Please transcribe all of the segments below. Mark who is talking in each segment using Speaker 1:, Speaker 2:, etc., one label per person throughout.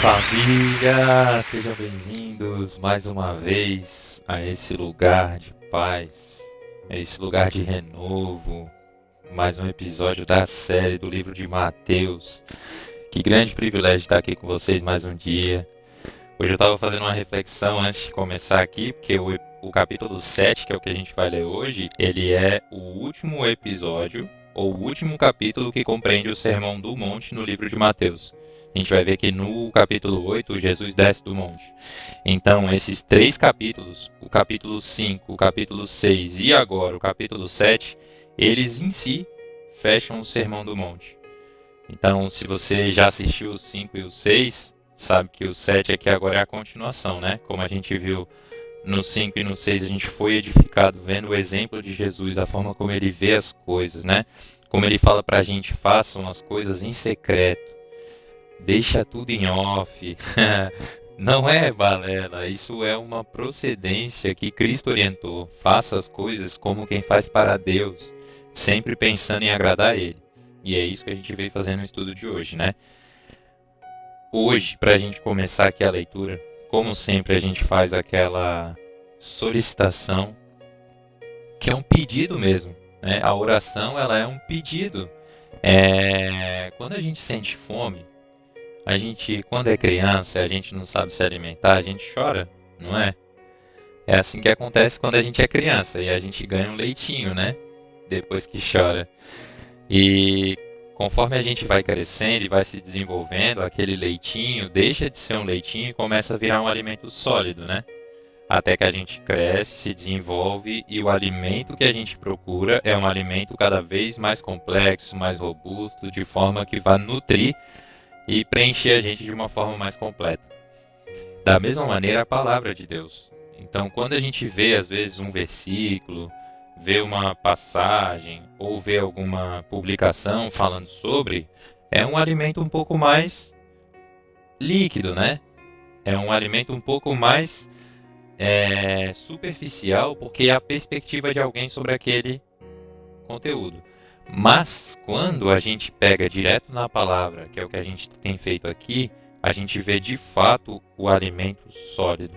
Speaker 1: Família, sejam bem-vindos mais uma vez a esse lugar de paz, a esse lugar de renovo, mais um episódio da série do livro de Mateus. Que grande privilégio estar aqui com vocês mais um dia. Hoje eu estava fazendo uma reflexão antes de começar aqui, porque o capítulo 7, que é o que a gente vai ler hoje, ele é o último episódio, ou o último capítulo que compreende o Sermão do Monte no livro de Mateus. A gente vai ver que no capítulo 8, Jesus desce do monte. Então, esses três capítulos, o capítulo 5, o capítulo 6 e agora o capítulo 7, eles em si fecham o Sermão do Monte. Então, se você já assistiu o 5 e o 6, sabe que o 7 aqui agora é a continuação, né? Como a gente viu no 5 e no 6, a gente foi edificado vendo o exemplo de Jesus, a forma como ele vê as coisas, né? Como ele fala pra gente, façam as coisas em secreto. Deixa tudo em off. Não é balela, isso é uma procedência que Cristo orientou. Faça as coisas como quem faz para Deus, sempre pensando em agradar a Ele. E é isso que a gente veio fazendo no estudo de hoje, né? Hoje, para a gente começar aqui a leitura, como sempre a gente faz aquela solicitação, que é um pedido mesmo, né? A oração, ela é um pedido. Quando a gente sente fome, a gente, quando é criança, a gente não sabe se alimentar, a gente chora, não é? É assim que acontece quando a gente é criança e a gente ganha um leitinho, né? Depois que chora. E conforme a gente vai crescendo e vai se desenvolvendo, aquele leitinho deixa de ser um leitinho e começa a virar um alimento sólido, né? Até que a gente cresce, se desenvolve e o alimento que a gente procura é um alimento cada vez mais complexo, mais robusto, de forma que vai nutrir e preencher a gente de uma forma mais completa. Da mesma maneira, a palavra de Deus. Então, quando a gente vê, às vezes, um versículo, vê uma passagem ou vê alguma publicação falando sobre, é um alimento um pouco mais líquido, né? É um alimento um pouco mais superficial, porque é a perspectiva de alguém sobre aquele conteúdo. Mas quando a gente pega direto na palavra, que é o que a gente tem feito aqui, a gente vê de fato o alimento sólido.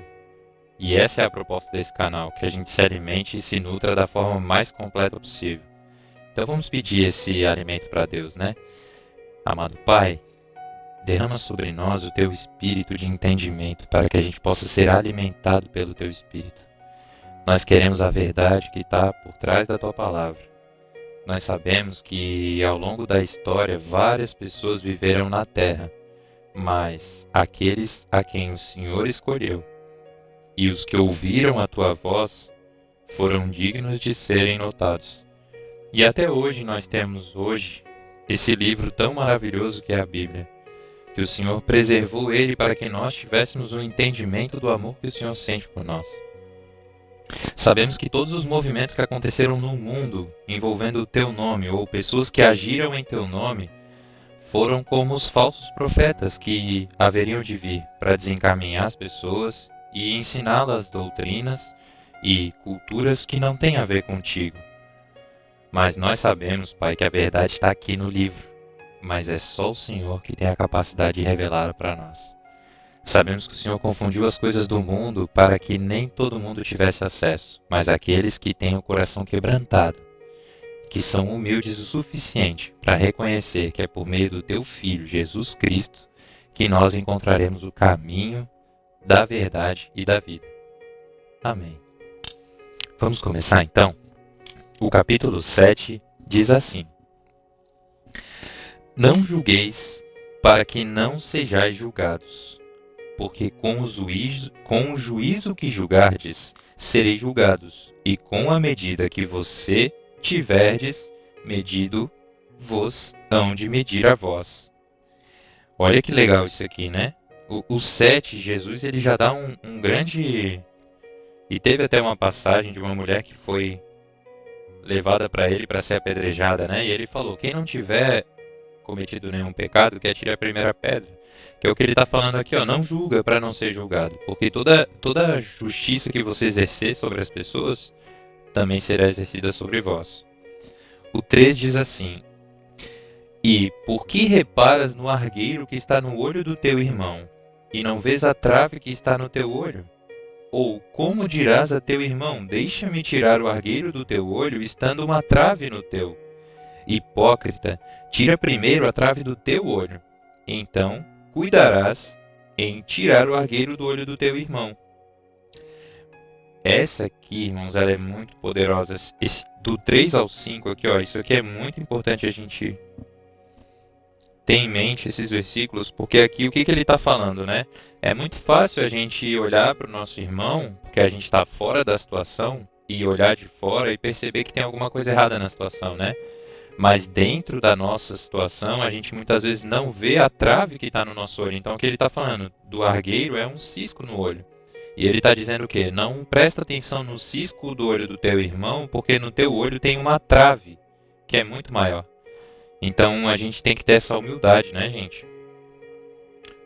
Speaker 1: E essa é a proposta desse canal, que a gente se alimente e se nutra da forma mais completa possível. Então vamos pedir esse alimento para Deus, né? Amado Pai, derrama sobre nós o Teu Espírito de entendimento para que a gente possa ser alimentado pelo Teu Espírito. Nós queremos a verdade que está por trás da Tua Palavra. Nós sabemos que ao longo da história várias pessoas viveram na Terra, mas aqueles a quem o Senhor escolheu e os que ouviram a Tua voz foram dignos de serem notados. E até hoje nós temos esse livro tão maravilhoso que é a Bíblia, que o Senhor preservou ele para que nós tivéssemos um entendimento do amor que o Senhor sente por nós. Sabemos que todos os movimentos que aconteceram no mundo envolvendo o Teu nome ou pessoas que agiram em Teu nome foram como os falsos profetas que haveriam de vir para desencaminhar as pessoas e ensiná-las doutrinas e culturas que não têm a ver contigo. Mas nós sabemos, Pai, que a verdade está aqui no livro, mas é só o Senhor que tem a capacidade de revelá-la para nós. Sabemos que o Senhor confundiu as coisas do mundo para que nem todo mundo tivesse acesso, mas aqueles que têm o coração quebrantado, que são humildes o suficiente para reconhecer que é por meio do Teu Filho, Jesus Cristo, que nós encontraremos o caminho da verdade e da vida. Amém. Vamos começar então? O capítulo 7 diz assim: Não julgueis para que não sejais julgados, porque com o juízo que julgardes, sereis julgados, e com a medida que você tiverdes medido, vos hão de medir a vós. Olha que legal isso aqui, né? O 7, Jesus, ele já dá um grande... E teve até uma passagem de uma mulher que foi levada para ele para ser apedrejada, né? E ele falou, quem não tiver cometido nenhum pecado, que atire a primeira pedra. Que é o que ele está falando aqui, ó, não julga para não ser julgado, porque toda justiça que você exercer sobre as pessoas também será exercida sobre vós. O 3 diz assim: E por que reparas no argueiro que está no olho do teu irmão, e não vês a trave que está no teu olho? Ou como dirás a teu irmão, deixa-me tirar o argueiro do teu olho, estando uma trave no teu? Hipócrita, tira primeiro a trave do teu olho, então cuidarás em tirar o argueiro do olho do teu irmão. Essa aqui, irmãos, ela é muito poderosa. Do 3 ao 5 aqui, ó, isso aqui é muito importante a gente ter em mente esses versículos, porque aqui o que ele está falando, né? É muito fácil a gente olhar para o nosso irmão, porque a gente está fora da situação, e olhar de fora e perceber que tem alguma coisa errada na situação, né? Mas dentro da nossa situação, a gente muitas vezes não vê a trave que está no nosso olho. Então o que ele está falando do argueiro é um cisco no olho. E ele está dizendo o quê? Não presta atenção no cisco do olho do teu irmão, porque no teu olho tem uma trave, que é muito maior. Então a gente tem que ter essa humildade, né, gente?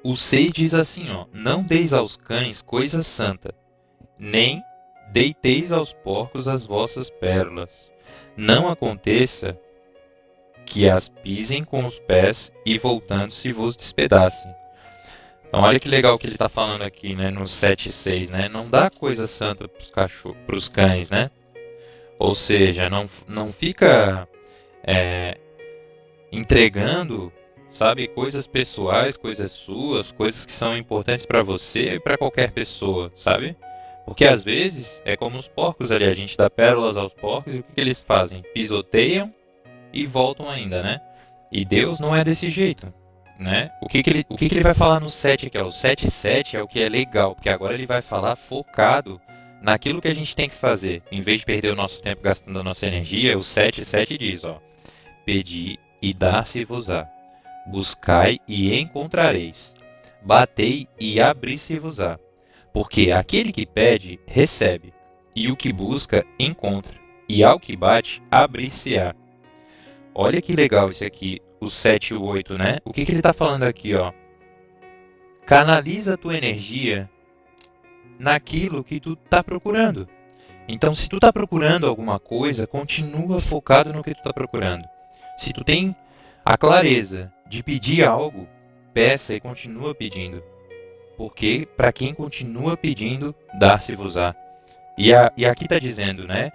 Speaker 1: O 6 diz assim, ó: não deis aos cães coisa santa, nem deiteis aos porcos as vossas pérolas. Não aconteça que as pisem com os pés e voltando-se vos despedacem. Então olha que legal que ele está falando aqui, né, no 7,6, né? Não dá coisa santa para os cães, né? Ou seja, não fica entregando, sabe, coisas pessoais, coisas suas, coisas que são importantes para você e para qualquer pessoa, sabe? Porque às vezes é como os porcos ali, a gente dá pérolas aos porcos e o que eles fazem? Pisoteiam e voltam ainda, né? E Deus não é desse jeito, né? O que ele vai falar no 7 aqui? Ó? O 7,7 é o que é legal, porque agora ele vai falar focado naquilo que a gente tem que fazer. Em vez de perder o nosso tempo gastando a nossa energia, o 7,7 diz, ó: pedi e dar-se-vos-á, buscai e encontrareis, batei e abrir-se-vos-á. Porque aquele que pede, recebe, e o que busca, encontra, e ao que bate, abrir-se-á. Olha que legal isso aqui, o 7 e o 8, né? O que ele está falando aqui, ó? Canaliza a tua energia naquilo que tu está procurando. Então, se tu está procurando alguma coisa, continua focado no que tu está procurando. Se tu tem a clareza de pedir algo, peça e continua pedindo. Porque para quem continua pedindo, dar-se-vos-á. E aqui está dizendo, né?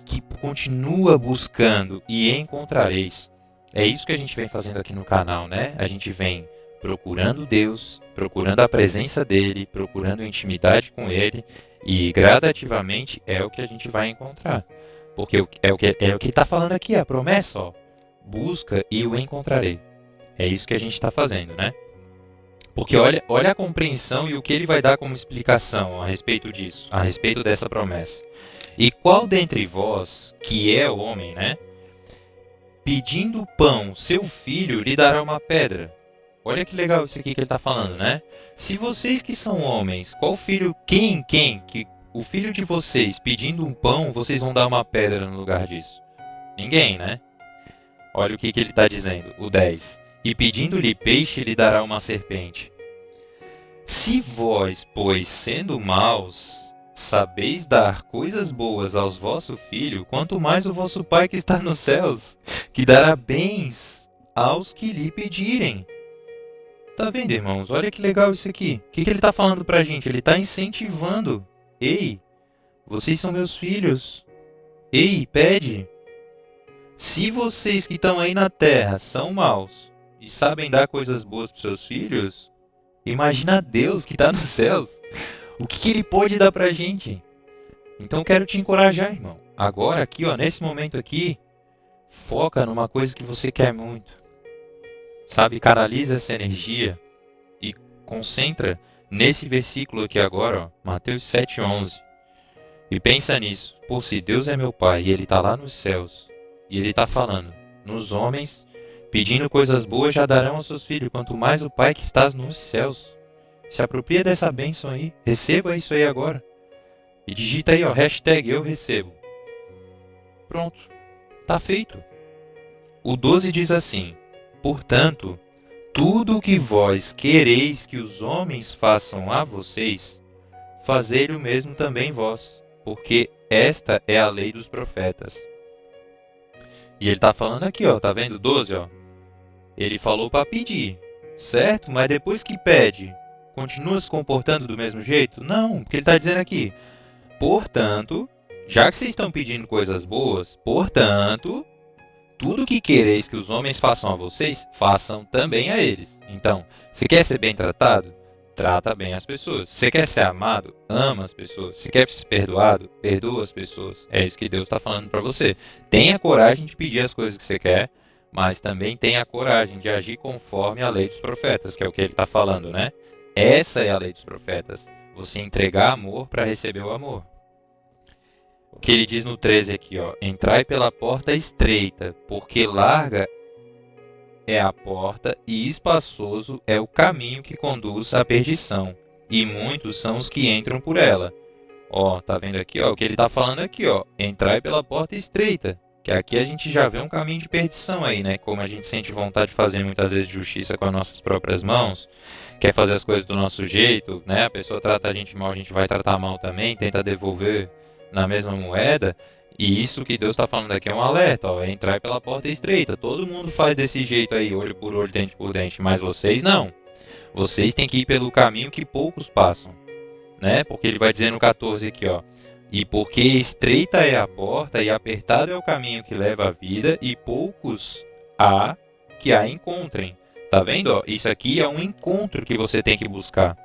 Speaker 1: Que continua buscando e encontrareis. É isso que a gente vem fazendo aqui no canal, né? A gente vem procurando Deus, procurando a presença dele, procurando intimidade com ele, e gradativamente é o que a gente vai encontrar. Porque é o que está falando aqui, a promessa, ó: busca e o encontrarei. É isso que a gente está fazendo, né? Porque olha a compreensão e o que ele vai dar como explicação a respeito disso, a respeito dessa promessa. E qual dentre vós, que é homem, né, pedindo pão, seu filho lhe dará uma pedra? Olha que legal isso aqui que ele está falando, né? Se vocês que são homens, qual filho, que o filho de vocês pedindo um pão, vocês vão dar uma pedra no lugar disso? Ninguém, né? Olha o que ele está dizendo, o 10. E pedindo-lhe peixe, lhe dará uma serpente. Se vós, pois, sendo maus, sabeis dar coisas boas aos vosso filho, quanto mais o vosso Pai que está nos céus, que dará bens aos que lhe pedirem. Tá vendo, irmãos? Olha que legal isso aqui. O que ele está falando pra gente? Ele está incentivando. Ei, vocês são meus filhos. Ei, pede. Se vocês que estão aí na terra são maus e sabem dar coisas boas para seus filhos, imagina Deus que está nos céus. O que ele pode dar pra gente? Então quero te encorajar, irmão. Agora aqui, ó, nesse momento aqui, foca numa coisa que você quer muito. Sabe, canaliza essa energia e concentra nesse versículo aqui agora, ó, Mateus 7,11. E pensa nisso. Pô, se Deus é meu Pai e Ele está lá nos céus, e Ele está falando, nos homens, pedindo coisas boas já darão aos seus filhos, quanto mais o Pai que está nos céus. Se apropria dessa bênção aí, receba isso aí agora. E digita aí, ó, hashtag eu recebo. Pronto, tá feito. O 12 diz assim: portanto, tudo o que vós quereis que os homens façam a vocês, fazei o mesmo também vós, porque esta é a lei dos profetas. E ele tá falando aqui, ó, tá vendo 12, ó? Ele falou para pedir, certo? Mas depois que pede, Continua se comportando do mesmo jeito? Não, porque ele está dizendo aqui. Portanto, já que vocês estão pedindo coisas boas, portanto, tudo que quereis que os homens façam a vocês, façam também a eles. Então, você quer ser bem tratado? Trata bem as pessoas. Você quer ser amado? Ama as pessoas. Você quer ser perdoado? Perdoa as pessoas. É isso que Deus está falando para você. Tenha coragem de pedir as coisas que você quer, mas também tenha coragem de agir conforme a lei dos profetas, que é o que ele está falando, né? Essa é a lei dos profetas. Você entregar amor para receber o amor. O que ele diz no 13 aqui, ó. Entrai pela porta estreita, porque larga é a porta e espaçoso é o caminho que conduz à perdição, e muitos são os que entram por ela. Ó, tá vendo aqui, ó, o que ele tá falando aqui, ó. Entrai pela porta estreita, que aqui a gente já vê um caminho de perdição aí, né? Como a gente sente vontade de fazer muitas vezes justiça com as nossas próprias mãos, quer fazer as coisas do nosso jeito, né? A pessoa trata a gente mal, a gente vai tratar mal também, tenta devolver na mesma moeda. E isso que Deus está falando aqui é um alerta, ó, é entrar pela porta estreita. Todo mundo faz desse jeito aí, olho por olho, dente por dente, mas vocês não. Vocês têm que ir pelo caminho que poucos passam, né? Porque ele vai dizer no 14 aqui, ó. E porque estreita é a porta e apertado é o caminho que leva à vida, e poucos há que a encontrem. Tá vendo? Ó? Isso aqui é um encontro que você tem que buscar.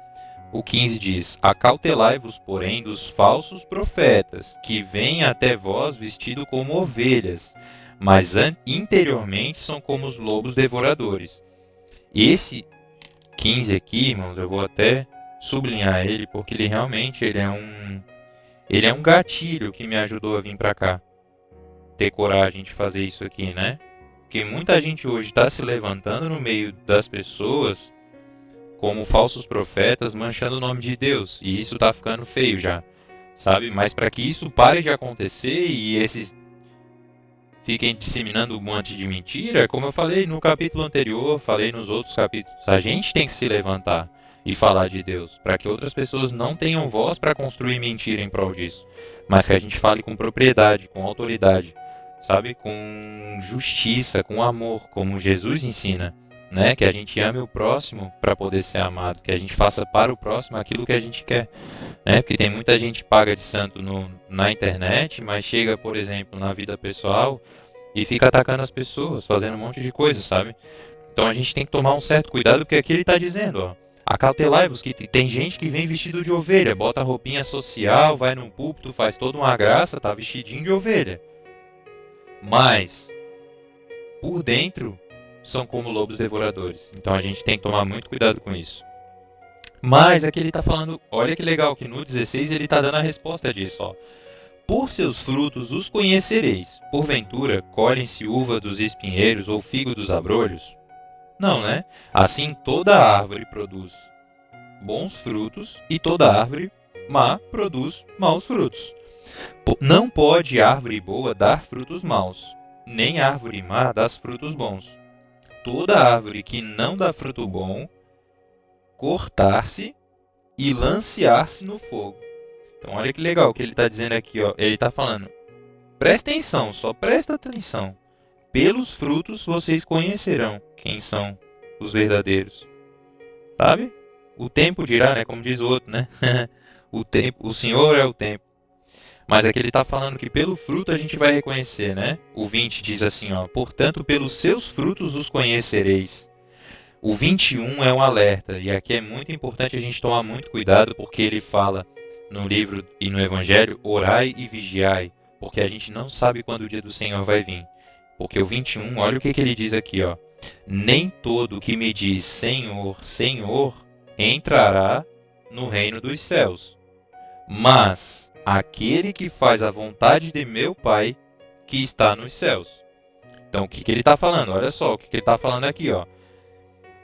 Speaker 1: O 15 diz: acautelai-vos, porém, dos falsos profetas, que vêm até vós vestidos como ovelhas, mas interiormente são como os lobos devoradores. Esse 15 aqui, irmãos, eu vou até sublinhar ele, porque ele realmente ele é um gatilho que me ajudou a vir para cá. Ter coragem de fazer isso aqui, né? Porque muita gente hoje está se levantando no meio das pessoas como falsos profetas, manchando o nome de Deus. E isso tá ficando feio já, sabe? Mas para que isso pare de acontecer e esses fiquem disseminando um monte de mentira, como eu falei no capítulo anterior, falei nos outros capítulos, a gente tem que se levantar e falar de Deus, para que outras pessoas não tenham voz para construir mentira em prol disso, mas que a gente fale com propriedade, com autoridade, sabe? Com justiça, com amor, como Jesus ensina. Né? Que a gente ame o próximo para poder ser amado, que a gente faça para o próximo aquilo que a gente quer, né? Porque tem muita gente paga de santo na internet, mas chega, por exemplo, na vida pessoal e fica atacando as pessoas, fazendo um monte de coisa, sabe? Então a gente tem que tomar um certo cuidado, porque aqui ele está dizendo, ó, acautelai-vos, que tem gente que vem vestido de ovelha, bota roupinha social, vai num púlpito, faz toda uma graça, tá vestidinho de ovelha, mas por dentro são como lobos devoradores. Então a gente tem que tomar muito cuidado com isso. Mas aqui ele está falando, olha que legal, que no 16 ele está dando a resposta disso. Ó. Por seus frutos os conhecereis. Porventura, colhem-se uva dos espinheiros ou figo dos abrolhos? Não, né? Assim toda árvore produz bons frutos e toda árvore má produz maus frutos. Não pode árvore boa dar frutos maus, nem árvore má dar frutos bons. Toda árvore que não dá fruto bom, cortar-se e lancear-se no fogo. Então olha que legal o que ele está dizendo aqui, ó. Ele está falando, presta atenção, só presta atenção. Pelos frutos vocês conhecerão quem são os verdadeiros. Sabe? O tempo dirá, né? Como diz o outro, né? O Senhor é o tempo. Mas aqui ele está falando que pelo fruto a gente vai reconhecer, né? O 20 diz assim, ó, portanto, pelos seus frutos os conhecereis. O 21 é um alerta, e aqui é muito importante a gente tomar muito cuidado, porque ele fala no livro e no Evangelho, orai e vigiai, porque a gente não sabe quando o dia do Senhor vai vir. Porque o 21, olha o que ele diz aqui, ó. Nem todo que me diz Senhor, Senhor, entrará no reino dos céus, mas aquele que faz a vontade de meu Pai que está nos céus. Então, o que ele está falando? Olha só o que ele está falando aqui, ó.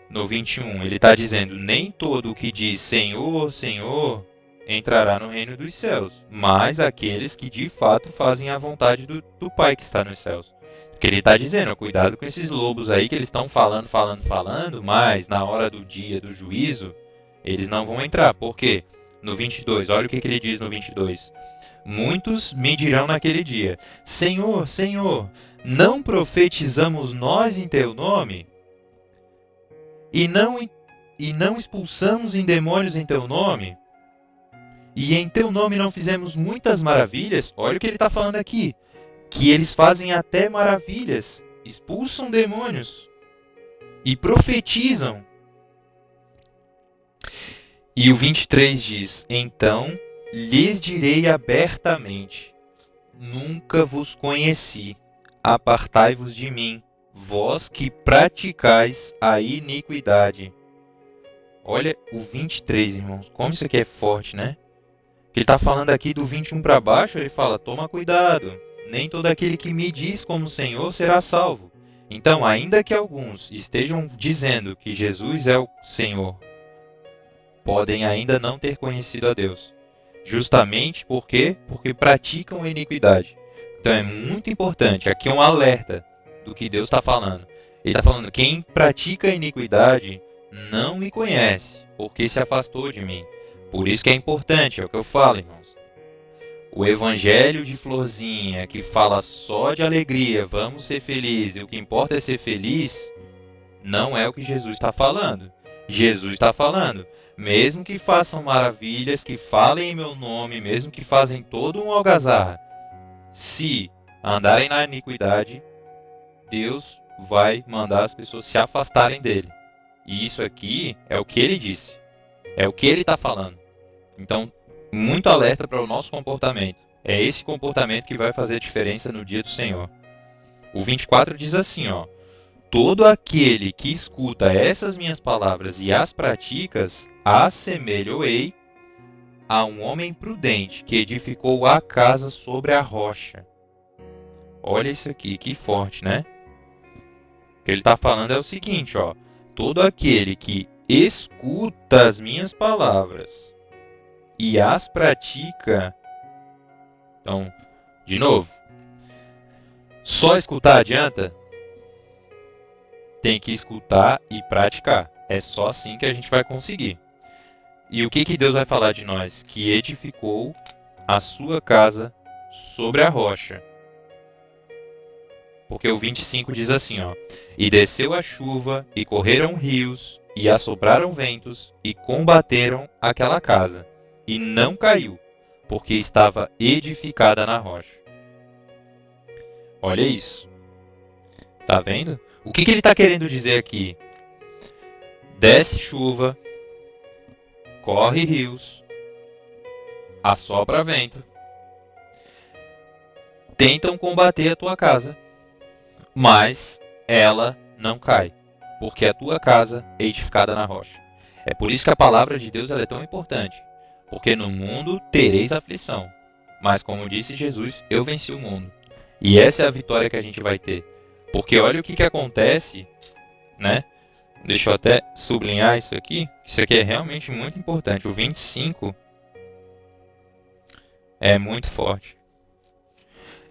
Speaker 1: No 21, ele está dizendo, nem todo o que diz Senhor, Senhor, entrará no reino dos céus, mas aqueles que de fato fazem a vontade do Pai que está nos céus. Porque ele está dizendo, cuidado com esses lobos aí que eles estão falando, mas na hora do dia do juízo, eles não vão entrar. Por quê? No 22, olha o que ele diz no 22. Muitos me dirão naquele dia, Senhor, Senhor, não profetizamos nós em teu nome? E e não expulsamos em demônios em teu nome? E em teu nome não fizemos muitas maravilhas? Olha o que ele está falando aqui. Que eles fazem até maravilhas, expulsam demônios e profetizam. E o 23 diz: então lhes direi abertamente: nunca vos conheci, apartai-vos de mim, vós que praticais a iniquidade. Olha o 23, irmãos, como isso aqui é forte, né? Ele está falando aqui do 21 para baixo, ele fala: toma cuidado, nem todo aquele que me diz como Senhor será salvo. Então, ainda que alguns estejam dizendo que Jesus é o Senhor, podem ainda não ter conhecido a Deus. Justamente porque praticam a iniquidade. Então é muito importante, aqui é um alerta do que Deus está falando. Ele está falando: quem pratica a iniquidade não me conhece, porque se afastou de mim. Por isso que é importante, é o que eu falo, irmãos. O evangelho de florzinha, que fala só de alegria, vamos ser felizes, e o que importa é ser feliz, não é o que Jesus está falando. Jesus está falando: mesmo que façam maravilhas, que falem em meu nome, mesmo que fazem todo um algazarra, se andarem na iniquidade, Deus vai mandar as pessoas se afastarem dele. E isso aqui é o que ele disse. É o que ele está falando. Então, muito alerta para o nosso comportamento. É esse comportamento que vai fazer a diferença no dia do Senhor. O 24 diz assim, ó: todo aquele que escuta essas minhas palavras e as praticas, assemelho-ei a um homem prudente que edificou a casa sobre a rocha. Olha isso aqui, que forte, né? O que ele está falando é o seguinte, ó: todo aquele que escuta as minhas palavras e as pratica. Então, de novo, só escutar adianta? Tem que escutar e praticar. É só assim que a gente vai conseguir. E o que Deus vai falar de nós? Que edificou a sua casa sobre a rocha. Porque o 25 diz assim, ó: e desceu a chuva, e correram rios, e assopraram ventos, e combateram aquela casa, e não caiu, porque estava edificada na rocha. Olha isso. Tá vendo? O que ele está querendo dizer aqui? Desce chuva, corre rios, assopra vento, tentam combater a tua casa, mas ela não cai, porque a tua casa é edificada na rocha. É por isso que a palavra de Deus ela é tão importante. Porque no mundo tereis aflição, mas como disse Jesus, eu venci o mundo. E essa é a vitória que a gente vai ter. Porque olha o que acontece, né? Deixa eu até sublinhar isso aqui. Isso aqui é realmente muito importante. O 25 é muito forte.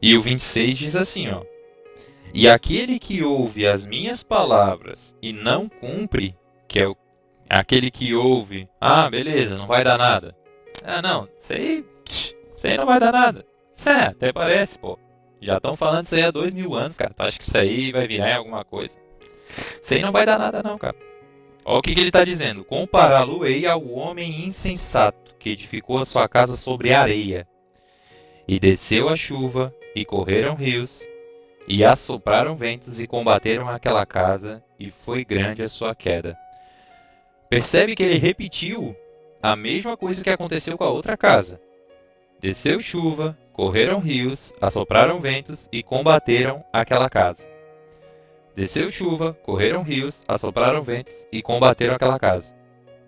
Speaker 1: E o 26 diz assim, ó: e aquele que ouve as minhas palavras e não cumpre, que é aquele que ouve, beleza, não vai dar nada. Não, isso aí não vai dar nada. Até parece, pô. Já estão falando isso aí há 2000 anos, cara. Tu acha que isso aí vai virar em alguma coisa? Isso aí não vai dar nada não, cara. Olha o que ele está dizendo: compará-lo-ei ao homem insensato, que edificou a sua casa sobre areia. E desceu a chuva, e correram rios, e assopraram ventos, e combateram aquela casa, e foi grande a sua queda. Percebe que ele repetiu a mesma coisa que aconteceu com a outra casa. Desceu chuva, correram rios, assopraram ventos e combateram aquela casa. Desceu chuva, correram rios, assopraram ventos e combateram aquela casa.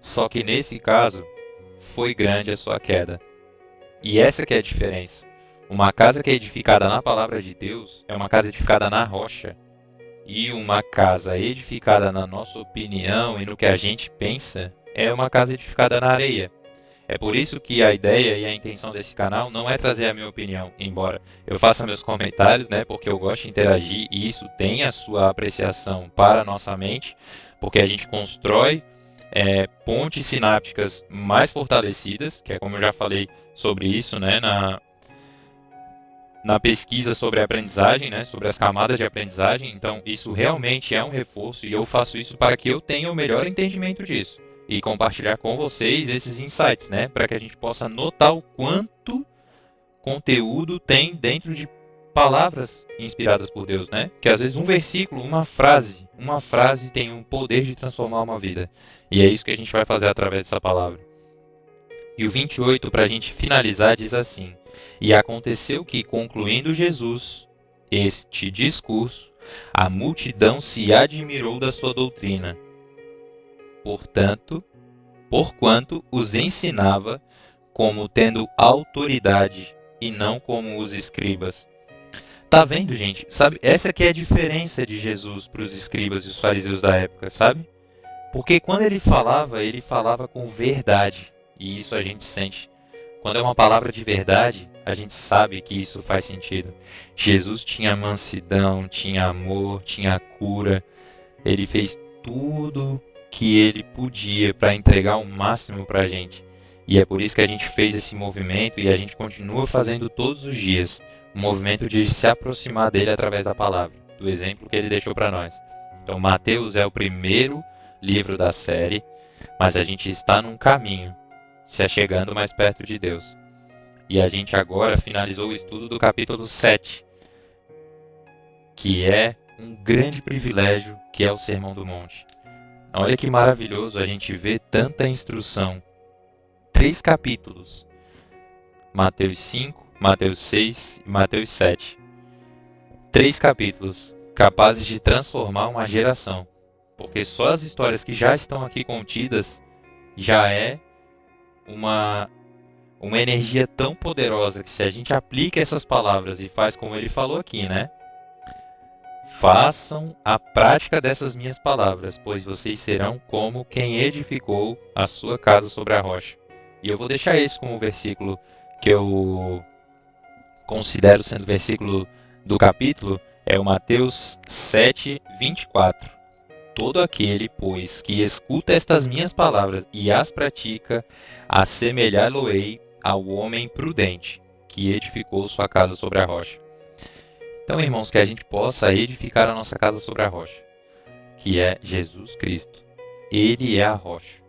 Speaker 1: Só que nesse caso, foi grande a sua queda. E essa que é a diferença. Uma casa que é edificada na palavra de Deus é uma casa edificada na rocha. E uma casa edificada na nossa opinião e no que a gente pensa é uma casa edificada na areia. É por isso que a ideia e a intenção desse canal não é trazer a minha opinião, embora eu faça meus comentários, né, porque eu gosto de interagir e isso tem a sua apreciação para a nossa mente, porque a gente constrói pontes sinápticas mais fortalecidas, que é como eu já falei sobre isso, né, na pesquisa sobre a aprendizagem, né, sobre as camadas de aprendizagem. Então isso realmente é um reforço e eu faço isso para que eu tenha o melhor entendimento disso. e compartilhar com vocês esses insights, né? Para que a gente possa notar o quanto conteúdo tem dentro de palavras inspiradas por Deus, né? Que às vezes um versículo, uma frase tem um poder de transformar uma vida. E é isso que a gente vai fazer através dessa palavra. E o 28, para a gente finalizar, diz assim: E aconteceu que, concluindo Jesus este discurso, a multidão se admirou da sua doutrina. Porquanto os ensinava como tendo autoridade e não como os escribas. Tá vendo, gente? Sabe, essa que é a diferença de Jesus para os escribas e os fariseus da época, sabe? Porque quando ele falava com verdade. E isso a gente sente. Quando é uma palavra de verdade, a gente sabe que isso faz sentido. Jesus tinha mansidão, tinha amor, tinha cura. Ele fez tudo que ele podia para entregar o máximo para a gente. E é por isso que a gente fez esse movimento e a gente continua fazendo todos os dias. Um movimento de se aproximar dele através da palavra, do exemplo que ele deixou para nós. Então, Mateus é o primeiro livro da série, mas a gente está num caminho, se achegando mais perto de Deus. E a gente agora finalizou o estudo do capítulo 7, que é um grande privilégio, que é o Sermão do Monte. Olha que maravilhoso a gente ver tanta instrução. 3 capítulos. Mateus 5, Mateus 6 e Mateus 7. 3 capítulos capazes de transformar uma geração. Porque só as histórias que já estão aqui contidas já é uma energia tão poderosa que, se a gente aplica essas palavras e faz como ele falou aqui, né? Façam a prática dessas minhas palavras, pois vocês serão como quem edificou a sua casa sobre a rocha. E eu vou deixar esse como versículo que eu considero sendo o versículo do capítulo, é o Mateus 7, 24. Todo aquele, pois, que escuta estas minhas palavras e as pratica, assemelhá-lo-ei ao homem prudente, que edificou sua casa sobre a rocha. Então, irmãos, que a gente possa edificar a nossa casa sobre a rocha, que é Jesus Cristo. Ele é a rocha,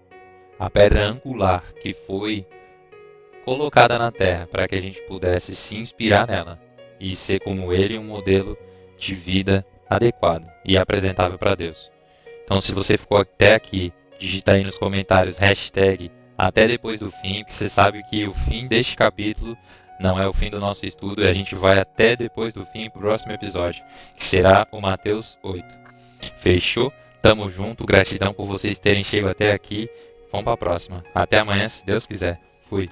Speaker 1: a pedra angular que foi colocada na terra para que a gente pudesse se inspirar nela e ser como ele um modelo de vida adequado e apresentável para Deus. Então, se você ficou até aqui, digita aí nos comentários hashtag até depois do fim, porque você sabe que o fim deste capítulo não é o fim do nosso estudo e a gente vai até depois do fim para o próximo episódio, que será o Mateus 8. Fechou? Tamo junto, gratidão por vocês terem chegado até aqui. Vamos para a próxima. Até amanhã, se Deus quiser. Fui.